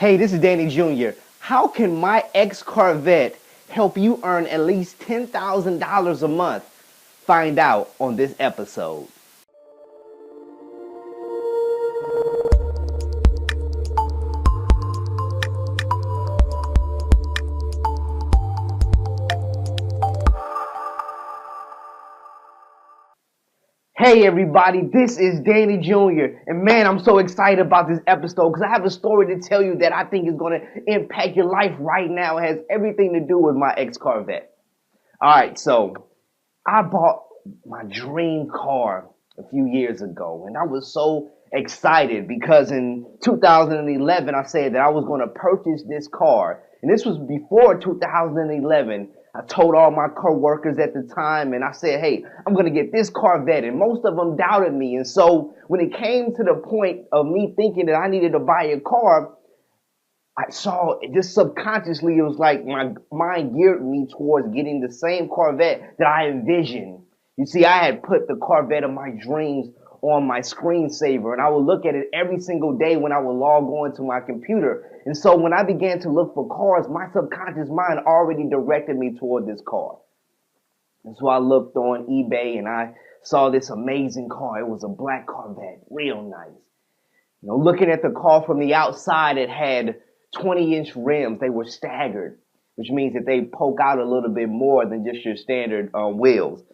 Hey, this is Danny Jr. How can my ex-Corvette help you earn at least $10,000 a month? Find out on this episode. Hey everybody, this is Danny Jr. And man, I'm so excited about this episode because I have a story to tell you that I think is going to impact your life right now. It has everything to do with my ex-Corvette. Alright, so I bought my dream car a few years ago and I was so excited because in 2011 I said that I was going to purchase this car. And this was before 2011. I told all my co-workers at the time and I said, hey, I'm going to get this Corvette. And most of them doubted me. And so when it came to the point of me thinking that I needed to buy a car, I saw it just subconsciously. It was like my mind geared me towards getting the same Corvette that I envisioned. You see, I had put the Corvette of my dreams on my screensaver, and I would look at it every single day when I would log on to my computer. And so when I began to look for cars, my subconscious mind already directed me toward this car. And so I looked on eBay and I saw this amazing car. It was a black Corvette, real nice. You know, looking at the car from the outside, it had 20-inch rims. They were staggered, which means that they poke out a little bit more than just your standard wheels.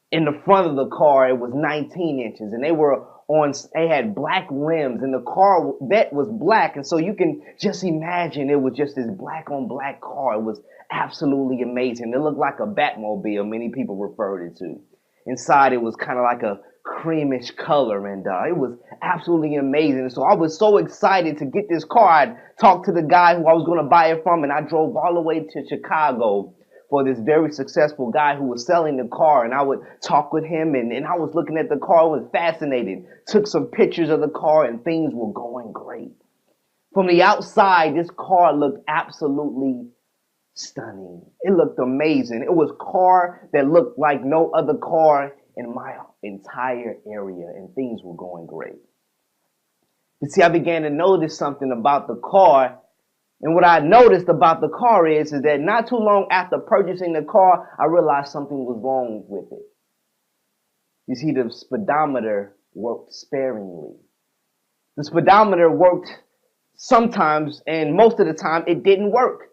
In the front of the car, it was 19 inches, and they had black rims, and the Corvette was black, and so you can just imagine it was just this black on black car. It was absolutely amazing. It looked like a Batmobile, many people referred it to. Inside, it was kind of like a creamish color, and it was absolutely amazing. So I was so excited to get this car. I talked to the guy who I was going to buy it from, and I drove all the way to Chicago for this very successful guy who was selling the car, and I would talk with him, and I was looking at the car. I was fascinated. Took some pictures of the car, and things were going great. From the outside, this car looked absolutely stunning. It looked amazing. It was a car that looked like no other car in my entire area, and things were going great. You see, I began to notice something about the car. And what I noticed about the car is that not too long after purchasing the car, I realized something was wrong with it. You see, the speedometer worked sparingly. The speedometer worked sometimes, and most of the time it didn't work.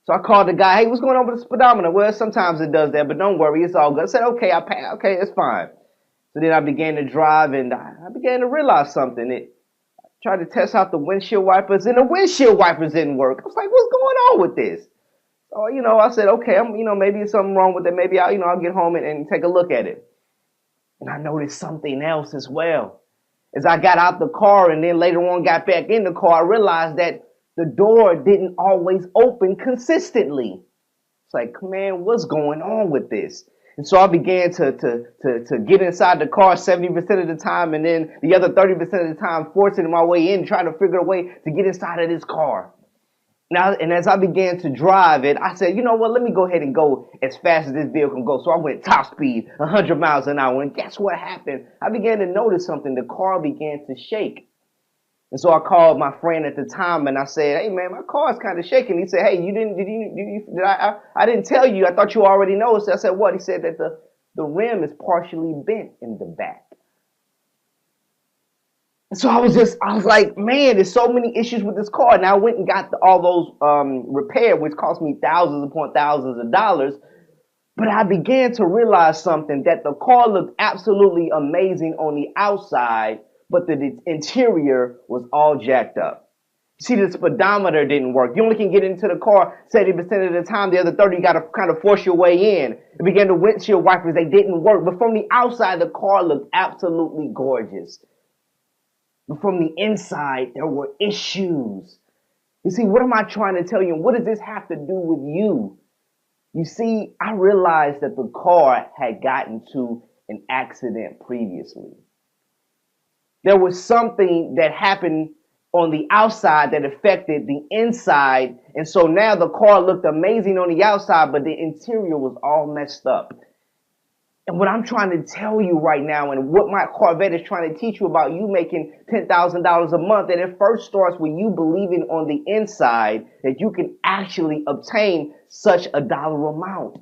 So I called the guy, hey, what's going on with the speedometer? Well, sometimes it does that, but don't worry, it's all good. I said, okay, okay, it's fine. So then I began to drive, and I began to realize something. Tried to test out the windshield wipers, and the windshield wipers didn't work. I was like, what's going on with this? So, I said, okay, maybe there's something wrong with it. Maybe I'll get home and take a look at it. And I noticed something else as well. As I got out the car and then later on got back in the car, I realized that the door didn't always open consistently. It's like, man, what's going on with this? And so I began to get inside the car 70% of the time, and then the other 30% of the time forcing my way in, trying to figure a way to get inside of this car. Now, and as I began to drive it, I said, you know what, let me go ahead and go as fast as this vehicle can go. So I went top speed, 100 miles an hour. And guess what happened? I began to notice something. The car began to shake. And so I called my friend at the time and I said, hey man, my car's kind of shaking. He said, hey, I didn't tell you. I thought you already know. So I said, what? He said that the rim is partially bent in the back. And so I was like, man, there's so many issues with this car. And I went and got all those repaired, which cost me thousands upon thousands of dollars. But I began to realize something, that the car looked absolutely amazing on the outside, but the interior was all jacked up. See, the speedometer didn't work. You only can get into the car 70% of the time. The other 30, you got to kind of force your way in. It began the windshield wipers, they didn't work. But from the outside, the car looked absolutely gorgeous. But from the inside, there were issues. You see, what am I trying to tell you? What does this have to do with you? You see, I realized that the car had gotten to an accident previously. There was something that happened on the outside that affected the inside. And so now the car looked amazing on the outside, but the interior was all messed up. And what I'm trying to tell you right now, and what my Corvette is trying to teach you about you making $10,000 a month, that it first starts with you believing on the inside that you can actually obtain such a dollar amount.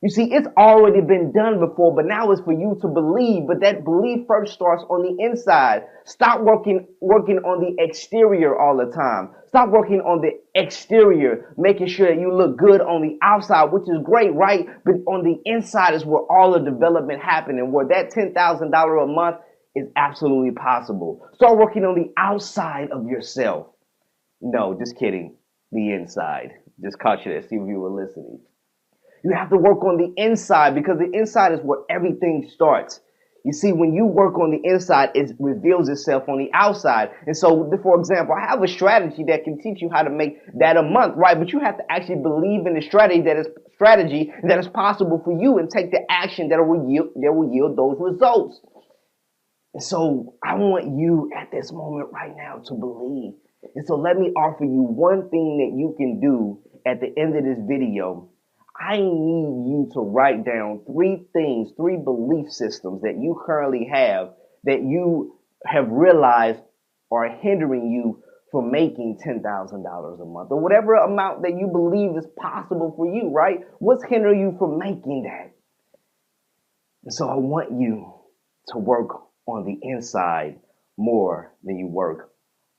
You see, it's already been done before, but now it's for you to believe. But that belief first starts on the inside. Stop working on the exterior all the time. Stop working on the exterior, making sure that you look good on the outside, which is great, right? But on the inside is where all the development happens, and where that $10,000 a month is absolutely possible. Start working on the outside of yourself. No, just kidding. The inside. Just caught you there. See if you were listening. You have to work on the inside, because the inside is where everything starts. You see, when you work on the inside, it reveals itself on the outside. And so, for example, I have a strategy that can teach you how to make that a month, right? But you have to actually believe in the strategy that is possible for you, and take the action that will yield those results. And so I want you at this moment right now to believe. And so let me offer you one thing that you can do at the end of this video. I need you to write down three things, three belief systems that you currently have that you have realized are hindering you from making $10,000 a month, or whatever amount that you believe is possible for you, right? What's hindering you from making that? And so I want you to work on the inside more than you work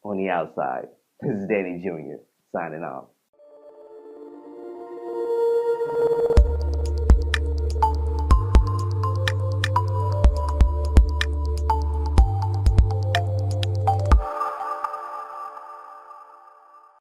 on the outside. This is Danny Jr. signing off.